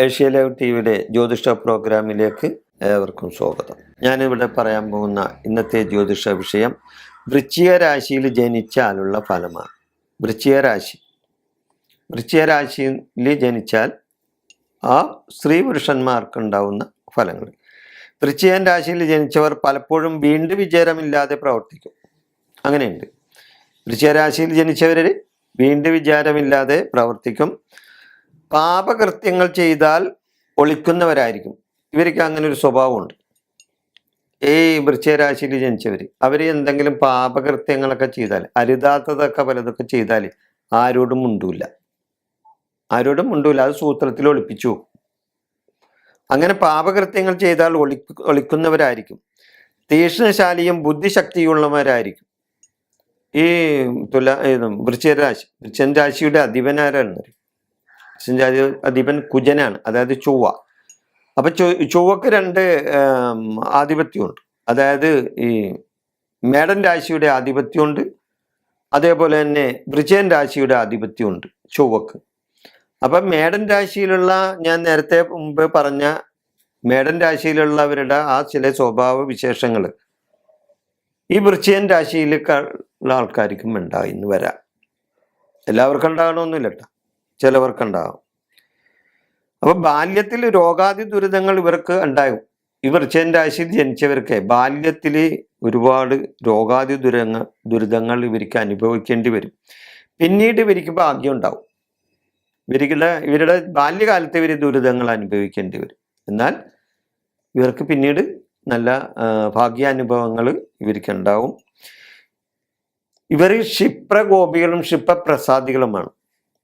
Asia live ടിവിയുടെ ജ്യോതിഷ പ്രോഗ്രാമിലേക്ക് ഏവർക്കും സ്വാഗതം. ഞാനിവിടെ പറയാൻ പോകുന്ന ഇന്നത്തെ ജ്യോതിഷ വിഷയം വൃശ്ചിക രാശിയിൽ ജനിച്ചാലുള്ള ഫലമാണ്. വൃശ്ചിക രാശിയിൽ ജനിച്ചാൽ ആ സ്ത്രീ പുരുഷന്മാർക്കുണ്ടാവുന്ന ഫലങ്ങൾ. വൃശ്ചിക രാശിയിൽ ജനിച്ചവർ പലപ്പോഴും വീണ്ടും വിചാരമില്ലാതെ പ്രവർത്തിക്കും. അങ്ങനെയുണ്ട്. വൃശ്ചിക രാശിയിൽ ജനിച്ചവർ വീണ്ടും വിചാരമില്ലാതെ പ്രവർത്തിക്കും. പാപകൃത്യങ്ങൾ ചെയ്താൽ ഒളിക്കുന്നവരായിരിക്കും. ഇവർക്ക് അങ്ങനെ ഒരു സ്വഭാവമുണ്ട്. ഈ വൃശ്ചിക രാശിയിൽ ജനിച്ചവർ അവർ എന്തെങ്കിലും പാപകൃത്യങ്ങളൊക്കെ ചെയ്താൽ, അരുതാത്തതൊക്കെ പലതൊക്കെ ചെയ്താൽ ആരോടും മുണ്ടൂല. അത് സൂത്രത്തിൽ ഒളിപ്പിച്ചു പോകും. അങ്ങനെ പാപകൃത്യങ്ങൾ ചെയ്താൽ ഒളിക്കുന്നവരായിരിക്കും. തീക്ഷ്ണശാലിയും ബുദ്ധിശക്തിയുള്ളവരായിരിക്കും. ഈ വൃശ്ചിക രാശിയുടെ അധിപനാരാണ്? അധിപൻ കുജനാണ്, അതായത് ചൊവ്വ. അപ്പൊ ചൊവ്വക്ക് രണ്ട് ആധിപത്യമുണ്ട്. അതായത് ഈ മേടൻ രാശിയുടെ ആധിപത്യമുണ്ട്, അതേപോലെ തന്നെ വൃശ്ചിക രാശിയുടെ ആധിപത്യമുണ്ട് ചൊവ്വക്ക്. അപ്പൊ മേടൻ രാശിയിലുള്ള, ഞാൻ നേരത്തെ മുമ്പ് പറഞ്ഞ മേടൻ രാശിയിലുള്ളവരുടെ ആ ചില സ്വഭാവ വിശേഷങ്ങൾ ഈ വൃശ്ചിക രാശിയിലുള്ള ആൾക്കാർക്കും ഉണ്ടായിന്ന് വരാം. എല്ലാവർക്കും ഉണ്ടാകണമെന്നില്ല കേട്ടോ, ചിലവർക്കുണ്ടാകും. അപ്പൊ ബാല്യത്തിൽ രോഗാദി ദുരിതങ്ങൾ ഇവർക്ക് ഉണ്ടാകും. ഈ വൃശ്ചിക രാശിയിൽ ജനിച്ചവർക്ക് ബാല്യത്തിൽ ഒരുപാട് രോഗാദി ദുരിതങ്ങൾ ഇവർക്ക് അനുഭവിക്കേണ്ടി വരും. പിന്നീട് ഇവർക്ക് ഭാഗ്യം ഉണ്ടാവും. ഇവരുടെ ബാല്യകാലത്ത് ഇവർ ദുരിതങ്ങൾ അനുഭവിക്കേണ്ടി വരും. എന്നാൽ ഇവർക്ക് പിന്നീട് നല്ല ഭാഗ്യാനുഭവങ്ങൾ ഇവർക്ക് ഉണ്ടാവും. ഇവർ ക്ഷിപ്രകോപികളും ക്ഷിപ്രപ്രസാദികളുമാണ്.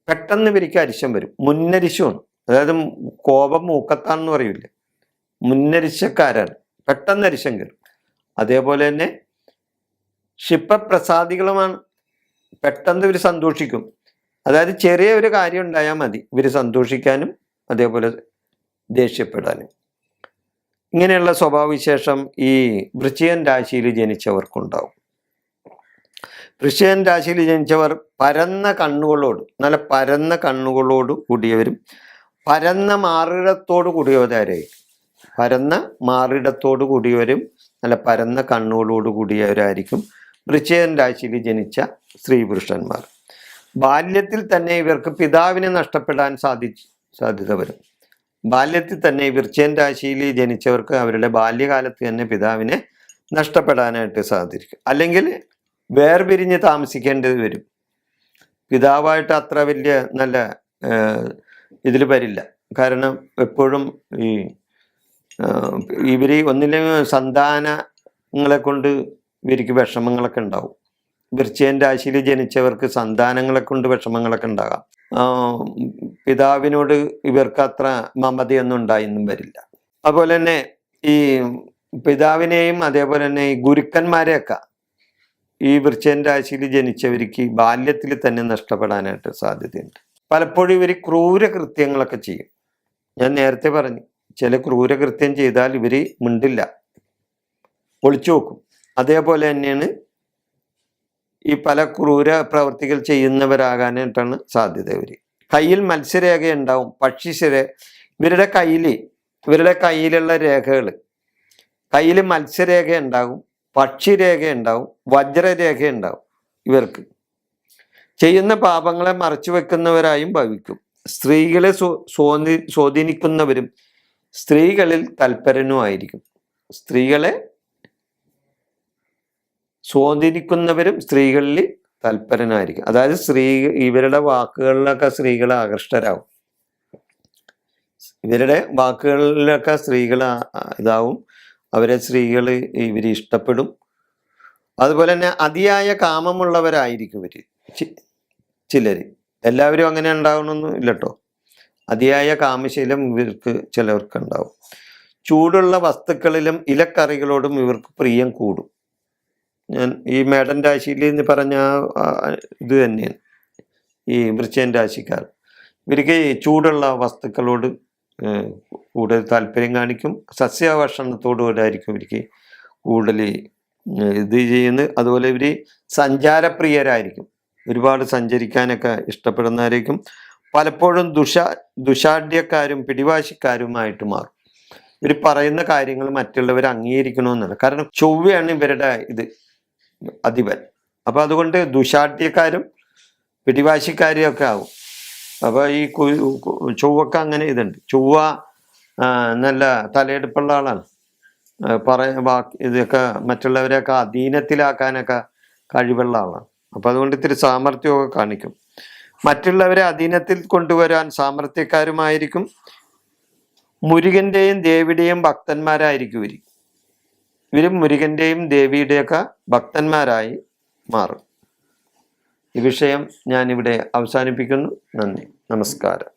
പെട്ടെന്ന് ഇവർക്ക് അരിശം വരും. മുന്നരിശമാണ്, അതായത് കോപം മൂക്കത്താണെന്ന് പറയൂല, മുന്നരിശക്കാരാണ്. പെട്ടെന്ന് അരിശം കയറും. അതേപോലെ തന്നെ ക്ഷിപ്രപ്രസാദികളുമാണ്. പെട്ടെന്ന് ഇവർ സന്തോഷിക്കും. അതായത് ചെറിയ ഒരു കാര്യം ഉണ്ടായാൽ മതി ഇവർ സന്തോഷിക്കാനും അതേപോലെ ദേഷ്യപ്പെടാനും. ഇങ്ങനെയുള്ള സ്വഭാവവിശേഷം ഈ വൃശ്ചിക രാശിയിൽ ജനിച്ചവർക്കുണ്ടാവും. വൃശ്ചിക രാശിയിൽ ജനിച്ചവർ പരന്ന കണ്ണുകളോട്, നല്ല പരന്ന കണ്ണുകളോട് കൂടിയവരും പരന്ന മാറിടത്തോട് കൂടിയവരായിരിക്കും. പരന്ന മാറിടത്തോട് കൂടിയവരും നല്ല പരന്ന കണ്ണുകളോട് കൂടിയവരായിരിക്കും വൃശ്ചിക രാശിയിൽ ജനിച്ച സ്ത്രീ പുരുഷന്മാർ. ബാല്യത്തിൽ തന്നെ ഇവർക്ക് പിതാവിനെ നഷ്ടപ്പെടാൻ സാധ്യത വരും. ബാല്യത്തിൽ തന്നെ വൃശ്ചിക രാശിയിൽ ജനിച്ചവർക്ക് അവരുടെ ബാല്യകാലത്ത് തന്നെ പിതാവിനെ നഷ്ടപ്പെടാനായിട്ട് സാധിക്കും. അല്ലെങ്കിൽ വേർപിരിഞ്ഞ് താമസിക്കേണ്ടത് വരും. പിതാവായിട്ട് അത്ര വലിയ നല്ല ഇതിൽ വരില്ല. കാരണം എപ്പോഴും ഇവര് ഒന്നില്ലെങ്കിൽ സന്താനങ്ങളെ കൊണ്ട് ഇവർക്ക് വിഷമങ്ങളൊക്കെ ഉണ്ടാവും. വൃശ്ചിക രാശിയിൽ ജനിച്ചവർക്ക് സന്താനങ്ങളെ കൊണ്ട് വിഷമങ്ങളൊക്കെ ഉണ്ടാകാം. പിതാവിനോട് ഇവർക്ക് അത്ര മമതയൊന്നും ഉണ്ടായെന്നും വരില്ല. അതുപോലെ തന്നെ ഈ പിതാവിനെയും അതേപോലെ തന്നെ ഈ ഗുരുക്കന്മാരെയൊക്കെ ഈ വൃശ്ചിക രാശിയിൽ ജനിച്ചവർക്ക് ബാല്യത്തിൽ തന്നെ നഷ്ടപ്പെടാനായിട്ട് സാധ്യതയുണ്ട്. പലപ്പോഴും ഇവർ ക്രൂരകൃത്യങ്ങളൊക്കെ ചെയ്യും. ഞാൻ നേരത്തെ പറഞ്ഞു, ചില ക്രൂരകൃത്യം ചെയ്താൽ ഇവർ മിണ്ടില്ല, ഒളിച്ചു നോക്കും. അതേപോലെ തന്നെയാണ് ഈ പല ക്രൂര പ്രവർത്തികൾ ചെയ്യുന്നവരാകാനായിട്ടാണ് സാധ്യത. കയ്യിൽ മത്സ്യരേഖ ഉണ്ടാവും, പക്ഷിശിര. ഇവരുടെ കയ്യിലുള്ള രേഖകൾ, കയ്യിൽ മത്സ്യരേഖ ഉണ്ടാകും, പക്ഷിരേഖ ഉണ്ടാവും, വജ്രരേഖ ഉണ്ടാവും. ഇവർക്ക് ചെയ്യുന്ന പാപങ്ങളെ മറച്ചു വെക്കുന്നവരായും ഭവിക്കും. സ്ത്രീകളെ സ്വാധീനിക്കുന്നവരും സ്ത്രീകളിൽ തൽപരനുമായിരിക്കും. സ്ത്രീകളെ സ്വാധീനിക്കുന്നവരും സ്ത്രീകളിൽ തൽപരനായിരിക്കും. അതായത് ഇവരുടെ വാക്കുകളിലൊക്കെ സ്ത്രീകൾ ആകൃഷ്ടരാകും. ഇവരുടെ വാക്കുകളിലൊക്കെ സ്ത്രീകൾ ഇതാവും. അവരെ സ്ത്രീകൾ ഇവർ ഇഷ്ടപ്പെടും. അതുപോലെ തന്നെ അതിയായ കാമമുള്ളവരായിരിക്കും ഇവർ. ചിലർ, എല്ലാവരും അങ്ങനെ ഉണ്ടാവണമെന്നും ഇല്ല കേട്ടോ. അതിയായ കാമശീലം ഇവർക്ക് ചിലവർക്ക് ഉണ്ടാവും. ചൂടുള്ള വസ്തുക്കളിലും ഇലക്കറികളോടും ഇവർക്ക് പ്രിയം കൂടും. ഞാൻ ഈ മേടൻ രാശിയിൽ എന്ന് പറഞ്ഞ ഇത് തന്നെയാണ് ഈ വൃശ്ചിക രാശിക്കാർ. ഇവർക്ക് ചൂടുള്ള വസ്തുക്കളോട് കൂടുതൽ താല്പര്യം കാണിക്കും. സസ്യഭക്ഷണത്തോടുകൂടായിരിക്കും ഇവർക്ക് കൂടുതൽ ഇത് ചെയ്യുന്നത്. അതുപോലെ ഇവർ സഞ്ചാരപ്രിയരായിരിക്കും. ഒരുപാട് സഞ്ചരിക്കാനൊക്കെ ഇഷ്ടപ്പെടുന്നവരായിരിക്കും. പലപ്പോഴും ദുശാഠ്യക്കാരും പിടിവാശിക്കാരുമായിട്ട് മാറും. ഇവർ പറയുന്ന കാര്യങ്ങൾ മറ്റുള്ളവർ അംഗീകരിക്കണമെന്നില്ല. കാരണം ചൊവ്വയാണ് ഇവരുടെ അധിപൻ. അപ്പൊ അതുകൊണ്ട് ദുശാഠ്യക്കാരും പിടിവാശിക്കാരും ഒക്കെ ആവും. അപ്പൊ ഈ ചൊവ്വക്ക് അങ്ങനെ ചൊവ്വ നല്ല തലയെടുപ്പുള്ള ആളാണ്. ഇതൊക്കെ മറ്റുള്ളവരെയൊക്കെ അധീനത്തിലാക്കാനൊക്കെ കഴിവുള്ള ആളാണ്. അപ്പൊ അതുകൊണ്ട് ഇത്തിരി സാമർത്ഥ്യമൊക്കെ കാണിക്കും. മറ്റുള്ളവരെ അധീനത്തിൽ കൊണ്ടുവരാൻ സാമർത്ഥ്യക്കാരുമായിരിക്കും. മുരുകന്റെയും ദേവിയുടെയും ഭക്തന്മാരായിരിക്കും ഇവരും മുരുകന്റെയും ദേവിയുടെയൊക്കെ ഭക്തന്മാരായി മാറും. ഈ വിഷയം ഞാനിവിടെ അവസാനിപ്പിക്കുന്നു. നന്ദി, നമസ്കാരം.